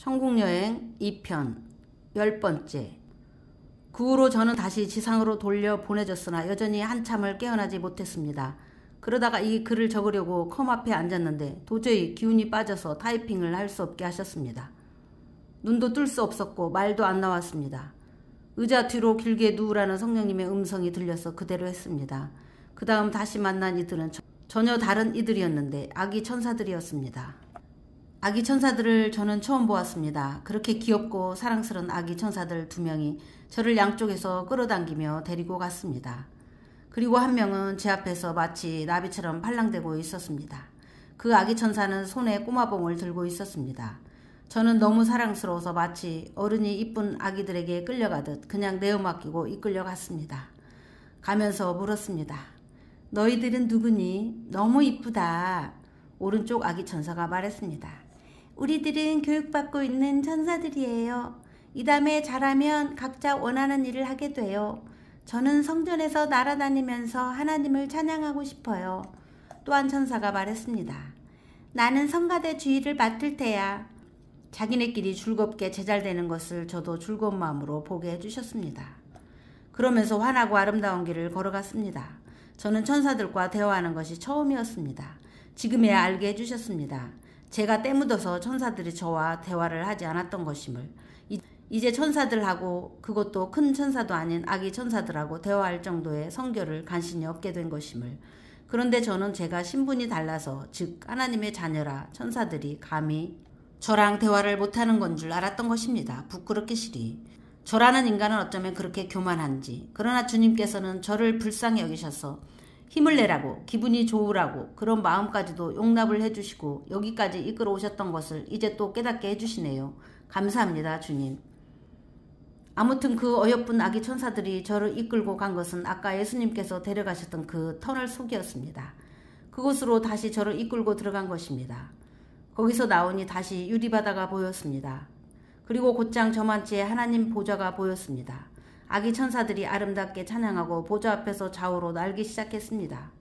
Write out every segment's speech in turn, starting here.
천국여행 2편 10번째. 그 후로 저는 다시 지상으로 돌려 보내졌으나 여전히 한참을 깨어나지 못했습니다. 그러다가 이 글을 적으려고 컴 앞에 앉았는데 도저히 기운이 빠져서 타이핑을 할 수 없게 하셨습니다. 눈도 뜰 수 없었고 말도 안 나왔습니다. 의자 뒤로 길게 누우라는 성령님의 음성이 들려서 그대로 했습니다. 그 다음 다시 만난 이들은 전혀 다른 이들이었는데 아기 천사들이었습니다. 아기 천사들을 저는 처음 보았습니다. 그렇게 귀엽고 사랑스러운 아기 천사들 2명이 저를 양쪽에서 끌어당기며 데리고 갔습니다. 그리고 한 명은 제 앞에서 마치 나비처럼 팔랑대고 있었습니다. 그 아기 천사는 손에 꼬마봉을 들고 있었습니다. 저는 너무 사랑스러워서 마치 어른이 이쁜 아기들에게 끌려가듯 그냥 내어맡기고 이끌려갔습니다. 가면서 물었습니다. 너희들은 누구니? 너무 이쁘다. 오른쪽 아기 천사가 말했습니다. 우리들은 교육받고 있는 천사들이에요. 이 다음에 잘하면 각자 원하는 일을 하게 돼요. 저는 성전에서 날아다니면서 하나님을 찬양하고 싶어요. 또 한 천사가 말했습니다. 나는 성가대 주의를 맡을 테야. 자기네끼리 즐겁게 제잘되는 것을 저도 즐거운 마음으로 보게 해주셨습니다. 그러면서 환하고 아름다운 길을 걸어갔습니다. 저는 천사들과 대화하는 것이 처음이었습니다. 지금에야 알게 해주셨습니다. 제가 때묻어서 천사들이 저와 대화를 하지 않았던 것임을, 이제 천사들하고, 그것도 큰 천사도 아닌 아기 천사들하고 대화할 정도의 성결을 간신히 얻게 된 것임을, 그런데 저는 제가 신분이 달라서, 즉 하나님의 자녀라 천사들이 감히 저랑 대화를 못하는 건 줄 알았던 것입니다. 부끄럽게 시리. 저라는 인간은 어쩌면 그렇게 교만한지. 그러나 주님께서는 저를 불쌍히 여기셔서 힘을 내라고, 기분이 좋으라고, 그런 마음까지도 용납을 해주시고 여기까지 이끌어 오셨던 것을 이제 또 깨닫게 해주시네요. 감사합니다, 주님. 아무튼 그 어여쁜 아기 천사들이 저를 이끌고 간 것은 아까 예수님께서 데려가셨던 그 터널 속이었습니다. 그곳으로 다시 저를 이끌고 들어간 것입니다. 거기서 나오니 다시 유리바다가 보였습니다. 그리고 곧장 저만치에 하나님 보좌가 보였습니다. 아기 천사들이 아름답게 찬양하고 보좌 앞에서 좌우로 날기 시작했습니다.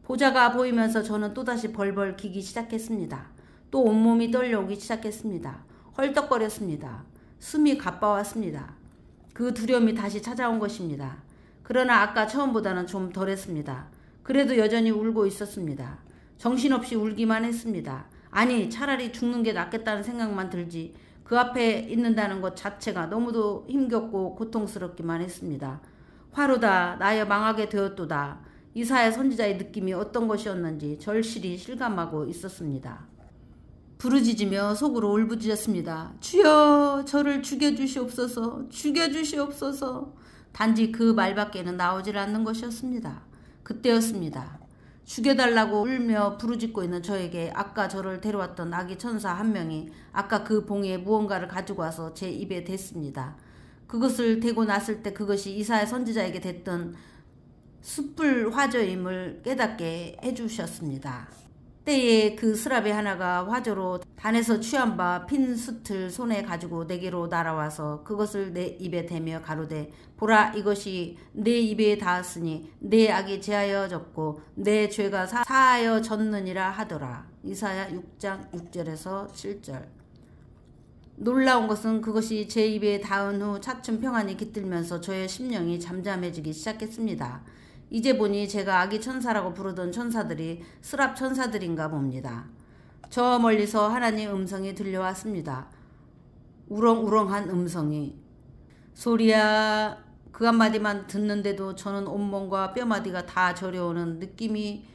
보좌가 보이면서 저는 또다시 벌벌 기기 시작했습니다. 또 온몸이 떨려오기 시작했습니다. 헐떡거렸습니다. 숨이 가빠왔습니다. 그 두려움이 다시 찾아온 것입니다. 그러나 아까 처음보다는 좀 덜했습니다. 그래도 여전히 울고 있었습니다. 정신없이 울기만 했습니다. 아니, 차라리 죽는 게 낫겠다는 생각만 들지 그 앞에 있는다는 것 자체가 너무도 힘겹고 고통스럽기만 했습니다. 화로다, 나여 망하게 되었도다. 이사야 선지자의 느낌이 어떤 것이었는지 절실히 실감하고 있었습니다. 부르짖으며 속으로 울부짖었습니다. 주여, 저를 죽여주시옵소서, 죽여주시옵소서. 단지 그 말밖에는 나오질 않는 것이었습니다. 그때였습니다. 죽여달라고 울며 부르짖고 있는 저에게 아까 저를 데려왔던 아기 천사 한 명이 아까 그 봉에 무언가를 가지고 와서 제 입에 댔습니다. 그것을 대고 났을 때 그것이 이사야 선지자에게 댔던 숯불 화저임을 깨닫게 해주셨습니다. 때에 그 스라비 하나가 화저로 단에서 취한 바 핀 숯을 손에 가지고 내게로 날아와서 그것을 내 입에 대며 가로되 보라, 이것이 내 입에 닿았으니 내 악이 제하여졌고 내 죄가 사하여졌느니라 하더라. 이사야 6장 6절에서 7절. 놀라운 것은 그것이 제 입에 닿은 후 차츰 평안이 깃들면서 저의 심령이 잠잠해지기 시작했습니다. 이제 보니 제가 아기 천사라고 부르던 천사들이 스랍 천사들인가 봅니다. 저 멀리서 하나님의 음성이 들려왔습니다. 우렁우렁한 음성이. 소리야. 그 한마디만 듣는데도 저는 온몸과 뼈마디가 다 저려오는 느낌이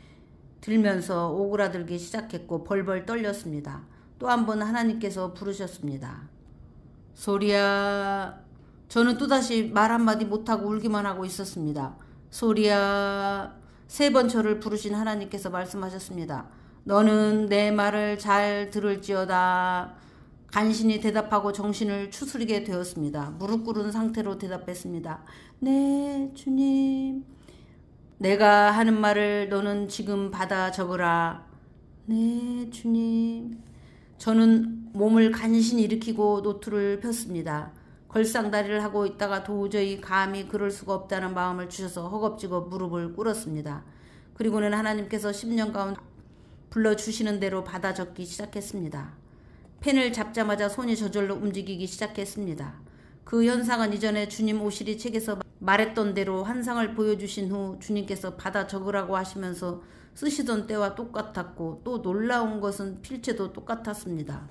들면서 오그라들기 시작했고 벌벌 떨렸습니다. 또 한 번 하나님께서 부르셨습니다. 소리야. 저는 또다시 말 한마디 못하고 울기만 하고 있었습니다. 소리야. 3번 저를 부르신 하나님께서 말씀하셨습니다. 너는 내 말을 잘 들을지어다. 간신히 대답하고 정신을 추스리게 되었습니다. 무릎 꿇은 상태로 대답했습니다. 네, 주님. 내가 하는 말을 너는 지금 받아 적으라. 네, 주님. 저는 몸을 간신히 일으키고 노트를 폈습니다. 걸상다리를 하고 있다가 도저히 감히 그럴 수가 없다는 마음을 주셔서 허겁지겁 무릎을 꿇었습니다. 그리고는 하나님께서 10년 가운데 불러주시는 대로 받아 적기 시작했습니다. 펜을 잡자마자 손이 저절로 움직이기 시작했습니다. 그 현상은 이전에 주님 오시리 책에서 말했던 대로 환상을 보여주신 후 주님께서 받아 적으라고 하시면서 쓰시던 때와 똑같았고, 또 놀라운 것은 필체도 똑같았습니다.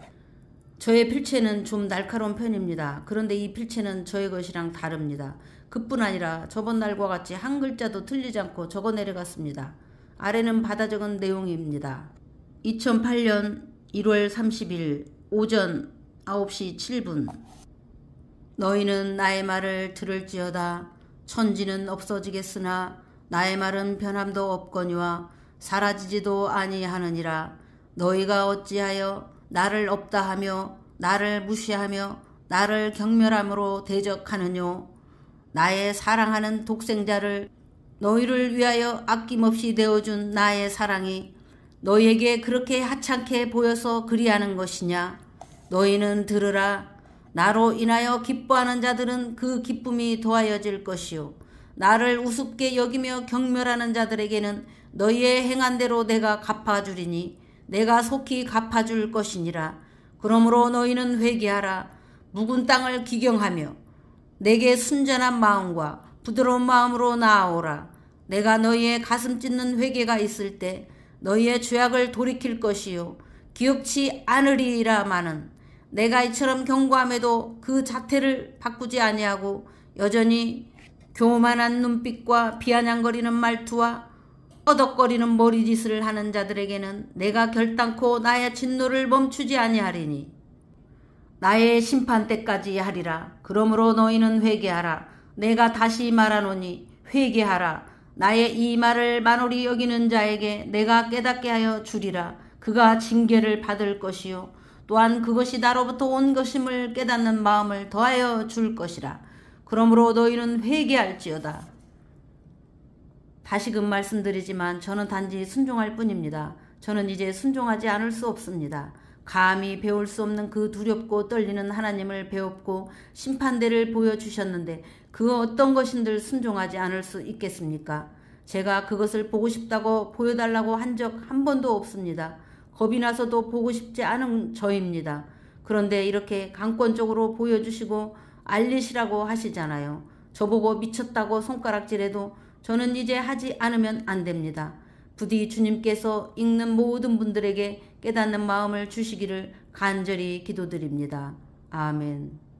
저의 필체는 좀 날카로운 편입니다. 그런데 이 필체는 저의 것이랑 다릅니다. 그뿐 아니라 저번 날과 같이 한 글자도 틀리지 않고 적어 내려갔습니다. 아래는 받아 적은 내용입니다. 2008년 1월 30일 오전 9시 7분. 너희는 나의 말을 들을지어다. 천지는 없어지겠으나 나의 말은 변함도 없거니와 사라지지도 아니하느니라. 너희가 어찌하여 나를 없다 하며 나를 무시하며 나를 경멸함으로 대적하느뇨. 나의 사랑하는 독생자를 너희를 위하여 아낌없이 내어준 나의 사랑이 너희에게 그렇게 하찮게 보여서 그리하는 것이냐. 너희는 들으라. 나로 인하여 기뻐하는 자들은 그 기쁨이 더하여질 것이요, 나를 우습게 여기며 경멸하는 자들에게는 너희의 행한 대로 내가 갚아주리니 내가 속히 갚아줄 것이니라. 그러므로 너희는 회개하라. 묵은 땅을 기경하며 내게 순전한 마음과 부드러운 마음으로 나아오라. 내가 너희의 가슴 찢는 회개가 있을 때 너희의 죄악을 돌이킬 것이요 기억치 않으리라마는, 내가 이처럼 경고함에도 그 자태를 바꾸지 아니하고 여전히 교만한 눈빛과 비아냥거리는 말투와 어덕거리는 머리짓을 하는 자들에게는 내가 결단코 나의 진노를 멈추지 아니하리니 나의 심판 때까지 하리라. 그러므로 너희는 회개하라. 내가 다시 말하노니 회개하라. 나의 이 말을 만홀히 여기는 자에게 내가 깨닫게 하여 주리라. 그가 징계를 받을 것이요 또한 그것이 나로부터 온 것임을 깨닫는 마음을 더하여 줄 것이라. 그러므로 너희는 회개할지어다. 다시금 말씀드리지만 저는 단지 순종할 뿐입니다. 저는 이제 순종하지 않을 수 없습니다. 감히 배울 수 없는 그 두렵고 떨리는 하나님을 배웠고 심판대를 보여주셨는데 그 어떤 것인들 순종하지 않을 수 있겠습니까? 제가 그것을 보고 싶다고 보여달라고 한 적 한 번도 없습니다. 겁이 나서도 보고 싶지 않은 저입니다. 그런데 이렇게 강권적으로 보여주시고 알리시라고 하시잖아요. 저보고 미쳤다고 손가락질해도 저는 이제 하지 않으면 안 됩니다. 부디 주님께서 읽는 모든 분들에게 깨닫는 마음을 주시기를 간절히 기도드립니다. 아멘.